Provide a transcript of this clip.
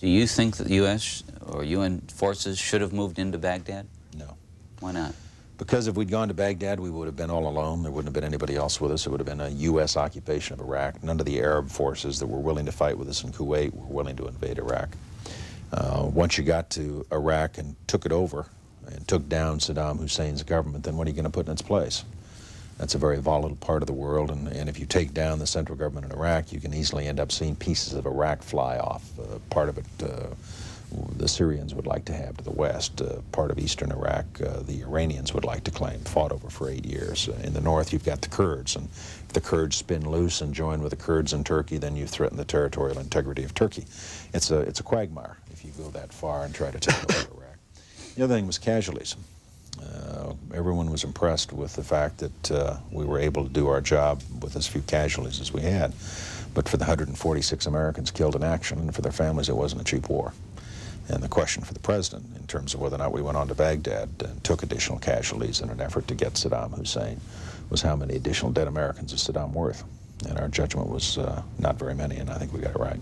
Do you think that the U.S. or UN forces should have moved into Baghdad? No. Why not? Because if we'd gone to Baghdad, we would have been all alone. There wouldn't have been anybody else with us. It would have been a U.S. occupation of Iraq. None of the Arab forces that were willing to fight with us in Kuwait were willing to invade Iraq. Once you got to Iraq and took it over and took down Saddam Hussein's government, then what are you going to put in its place? That's a very volatile part of the world, and if you take down the central government in Iraq, you can easily end up seeing pieces of Iraq fly off. Part of it the Syrians would like to have to the west. Part of eastern Iraq the Iranians would like to claim, fought over for 8 years. In the north you've got the Kurds, and if the Kurds spin loose and join with the Kurds in Turkey, then you threaten the territorial integrity of Turkey. It's a quagmire if you go that far and try to take over Iraq. The other thing was casualties. Everyone was impressed with the fact that we were able to do our job with as few casualties as we had. But for the 146 Americans killed in action and for their families, it wasn't a cheap war. And the question for the president, in terms of whether or not we went on to Baghdad and took additional casualties in an effort to get Saddam Hussein, was how many additional dead Americans is Saddam worth? And our judgment was not very many, and I think we got it right.